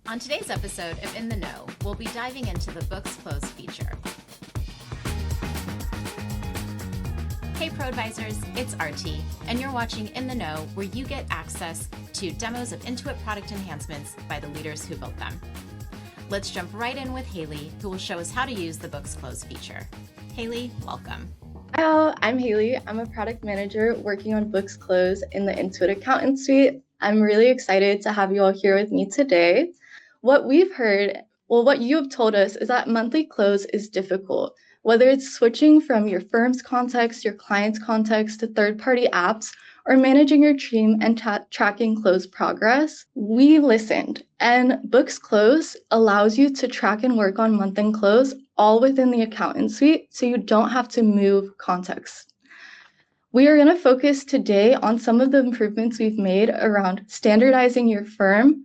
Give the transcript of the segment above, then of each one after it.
On today's episode of In the Know, we'll be diving into the Books Close feature. Hey Pro Advisors, it's RT, and you're watching In the Know, where you get access to demos of Intuit product enhancements by the leaders who built them. Let's jump right in with Hailey, who will show us how to use the Books Close feature. Hailey, welcome. Hi, I'm Hailey. I'm a product manager working on Books Close in the Intuit Accountant Suite. I'm really excited to have you all here with me today. What we've heard, what you have told us is that monthly close is difficult, whether it's switching from your firm's context, your client's context to third-party apps, or managing your team and tracking close progress. We listened, and Books Close allows you to track and work on month-end close all within the Accountant Suite, so you don't have to move context. We are going to focus today on some of the improvements we've made around standardizing your firm,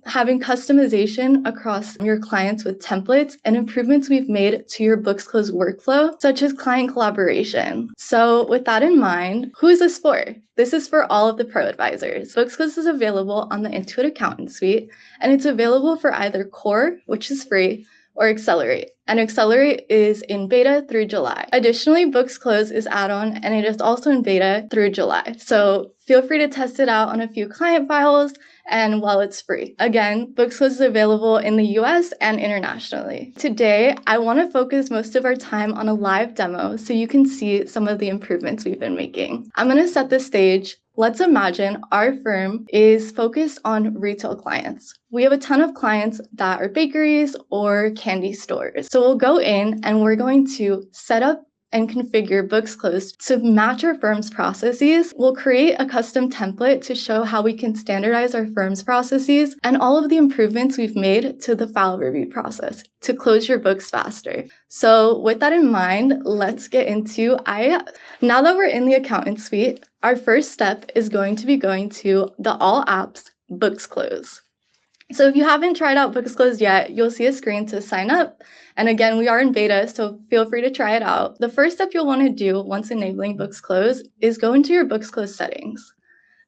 having customization across your clients with templates, and improvements we've made to your Books Close workflow, such as client collaboration. So with that in mind, who is this for? This is for all of the pro advisors. Books Close is available on the Intuit Accountant Suite, and it's available for either Core, which is free, or Accelerate. And Accelerate is in beta through July. Additionally, Books Close is add-on, and it is also in beta through July. So feel free to test it out on a few client files, and while it's free. Again, Books Close is available in the US and internationally. Today, I want to focus most of our time on a live demo so you can see some of the improvements we've been making. I'm going to set the stage. Let's imagine our firm is focused on retail clients. We have a ton of clients that are bakeries or candy stores. So we'll go in and we're going to set up and configure Books Close to match our firm's processes. We'll create a custom template to show how we can standardize our firm's processes and all of the improvements we've made to the file review process to close your books faster. So with that in mind, let's get into now that we're in the Accountant Suite, our first step is going to be going to the All Apps Books Close. So if you haven't tried out Books Close yet, you'll see a screen to sign up. And again, we are in beta, so feel free to try it out. The first step you'll want to do once enabling Books Close is go into your Books Close settings.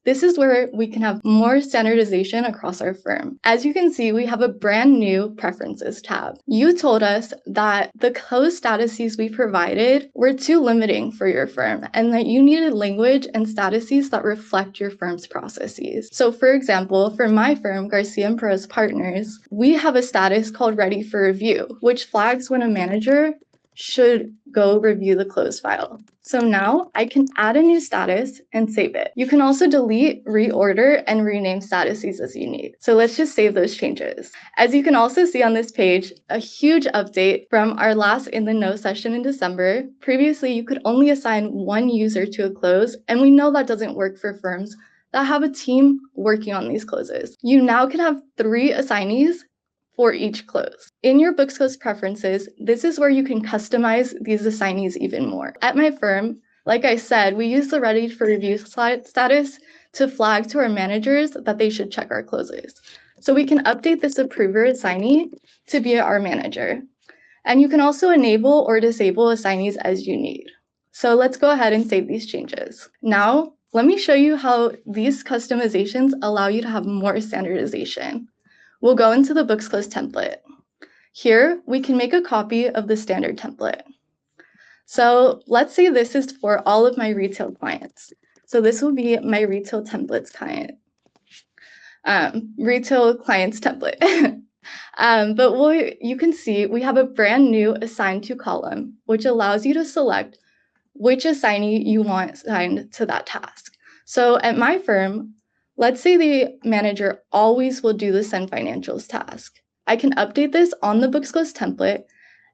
This is where we can have more standardization across our firm. As you can see, we have a brand new Preferences tab. You told us that the close statuses we provided were too limiting for your firm and that you needed language and statuses that reflect your firm's processes. So for example, for my firm, Garcia & Pros Partners, we have a status called Ready for Review, which flags when a manager should go review the close file. So now I can add a new status and save it. You can also delete, reorder, and rename statuses as you need. So let's just save those changes. As you can also see on this page, a huge update from our last In the Know session in December. Previously, you could only assign one user to a close, and we know that doesn't work for firms that have a team working on these closes. You now can have 3 assignees for each close. In your Books Close preferences, this is where you can customize these assignees even more. At my firm, like I said, we use the Ready for Review status to flag to our managers that they should check our closes. So we can update this approver assignee to be our manager. And you can also enable or disable assignees as you need. So let's go ahead and save these changes. Now, let me show you how these customizations allow you to have more standardization. We'll go into the Books Close template. Here, we can make a copy of the standard template. So let's say this is for all of my retail clients. So this will be my retail templates client, retail clients template. But you can see we have a brand new Assign To column, which allows you to select which assignee you want assigned to that task. So at my firm, let's say the manager always will do the send financials task. I can update this on the Books Close template,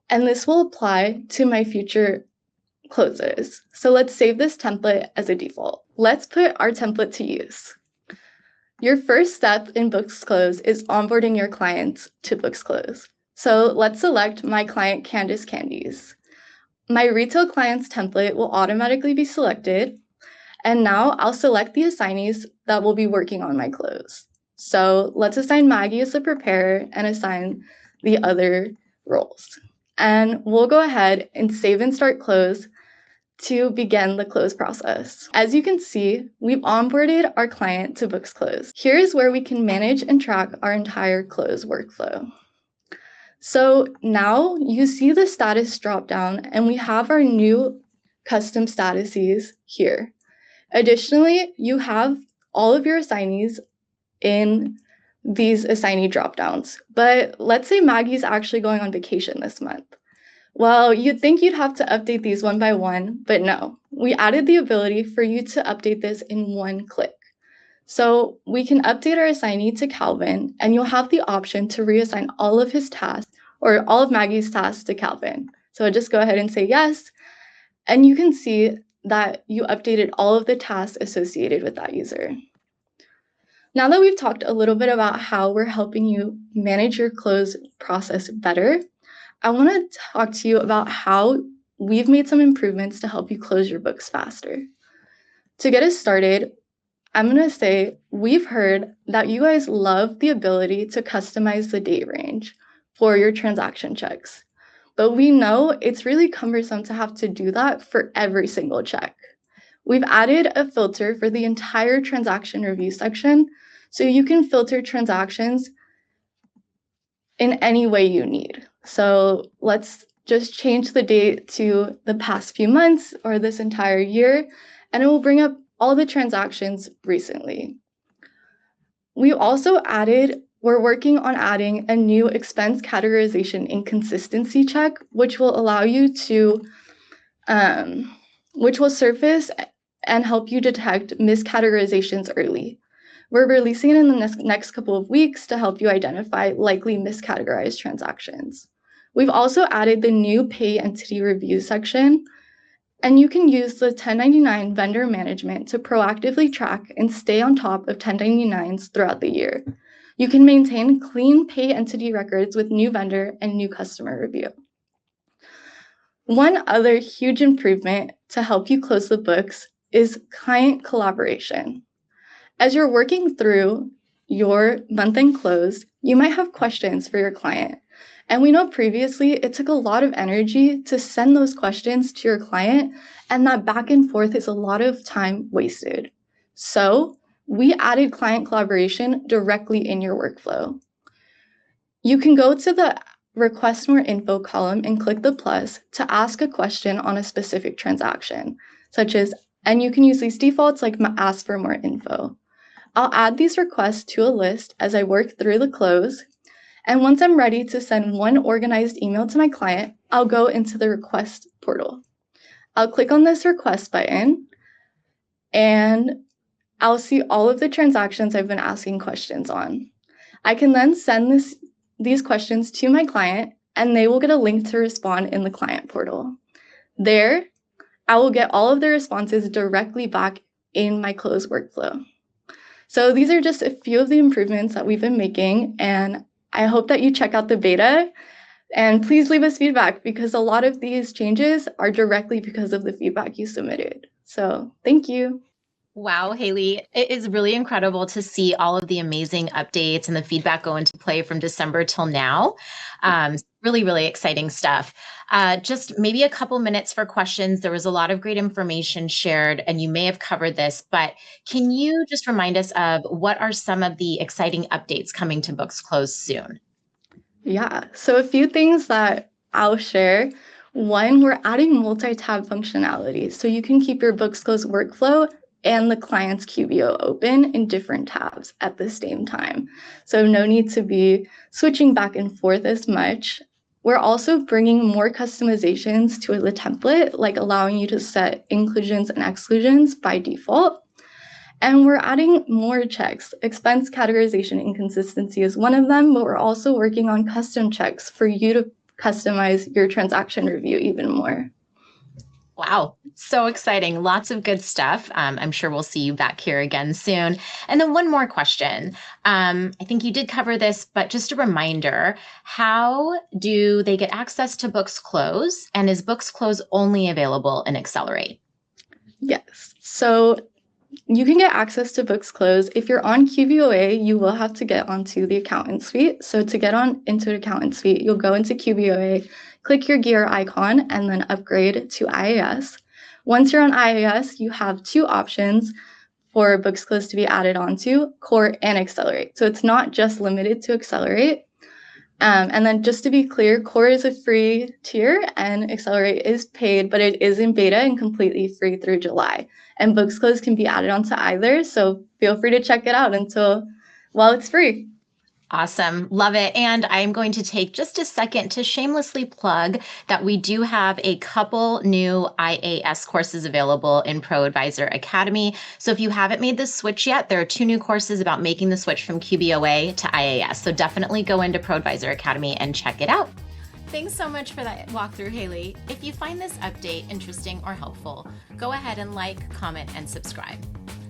and this will apply to my future closes. So let's save this template as a default. Let's put our template to use. Your first step in Books Close is onboarding your clients to Books Close. So let's select my client Candace Candies. My retail clients template will automatically be selected. And now I'll select the assignees that will be working on my close. So let's assign Maggie as the preparer and assign the other roles. And we'll go ahead and save and start close. to begin the close process. As you can see, we've onboarded our client to Books Close. Here's where we can manage and track our entire close workflow. So now you see the status drop down, and we have our new custom statuses here. Additionally, you have all of your assignees in these assignee dropdowns. But let's say Maggie's actually going on vacation this month. Well, you'd think you'd have to update these one by one, but no. We added the ability for you to update this in one click. So we can update our assignee to Calvin, and you'll have the option to reassign all of his tasks or all of Maggie's tasks to Calvin. So just go ahead and say yes, and you can see that you updated all of the tasks associated with that user. Now that we've talked a little bit about how we're helping you manage your close process better, I want to talk to you about how we've made some improvements to help you close your books faster. To get us started, I'm going to say we've heard that you guys love the ability to customize the date range for your transaction checks, but we know it's really cumbersome to have to do that for every single check. We've added a filter for the entire transaction review section, so you can filter transactions in any way you need. So let's just change the date to the past few months or this entire year, and it will bring up all the transactions recently. We also we're working on adding a new expense categorization inconsistency check, which will allow you to, which will surface and help you detect miscategorizations early. We're releasing it in the next couple of weeks to help you identify likely miscategorized transactions. We've also added the new pay entity review section, and you can use the 1099 vendor management to proactively track and stay on top of 1099s throughout the year. You can maintain clean pay entity records with new vendor and new customer review. One other huge improvement to help you close the books is client collaboration. As you're working through your month-end close, you might have questions for your client. And we know previously it took a lot of energy to send those questions to your client, and that back and forth is a lot of time wasted. So we added client collaboration directly in your workflow. You can go to the Request More Info column and click the plus to ask a question on a specific transaction, such as, and you can use these defaults like ask for more info. I'll add these requests to a list as I work through the close. And once I'm ready to send one organized email to my client, I'll go into the request portal. I'll click on this request button, and I'll see all of the transactions I've been asking questions on. I can then send these questions to my client, and they will get a link to respond in the client portal. There, I will get all of the responses directly back in my close workflow. So these are just a few of the improvements that we've been making, and I hope that you check out the beta, and please leave us feedback because a lot of these changes are directly because of the feedback you submitted. So thank you. Wow, Hailey, it is really incredible to see all of the amazing updates and the feedback go into play from December till now. Really, really exciting stuff. Just maybe a couple minutes for questions. There was a lot of great information shared, and you may have covered this, but can you just remind us of what are some of the exciting updates coming to Books Closed soon? Yeah, so a few things that I'll share. One, we're adding multi-tab functionality, so you can keep your Books Closed workflow and the client's QBO open in different tabs at the same time. So no need to be switching back and forth as much. We're also bringing more customizations to the template, like allowing you to set inclusions and exclusions by default. And we're adding more checks. Expense categorization inconsistency is one of them, but we're also working on custom checks for you to customize your transaction review even more. Wow, so exciting. Lots of good stuff. I'm sure we'll see you back here again soon. And then one more question. I think you did cover this, but just a reminder, how do they get access to Books Close? And is Books Close only available in Accelerate? Yes, so you can get access to Books Close. If you're on QBOA, you will have to get onto the Accountant Suite. So to get on Intuit Accountant Suite, you'll go into QBOA, click your gear icon, and then upgrade to IAS. Once you're on IAS, you have two options for Books Closed to be added onto, Core and Accelerate. So it's not just limited to Accelerate. And then just to be clear, Core is a free tier and Accelerate is paid, but it is in beta and completely free through July. And Books Closed can be added onto either, so feel free to check it out while it's free. Awesome. Love it. And I'm going to take just a second to shamelessly plug that we do have a couple new IAS courses available in ProAdvisor Academy. So if you haven't made the switch yet, there are 2 new courses about making the switch from QBOA to IAS. So definitely go into ProAdvisor Academy and check it out. Thanks so much for that walkthrough, Hailey. If you find this update interesting or helpful, go ahead and like, comment, and subscribe.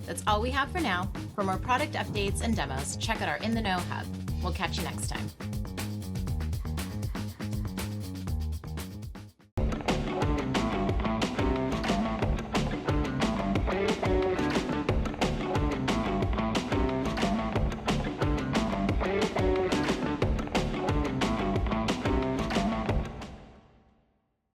That's all we have for now. For more product updates and demos, check out our In the Know hub. We'll catch you next time.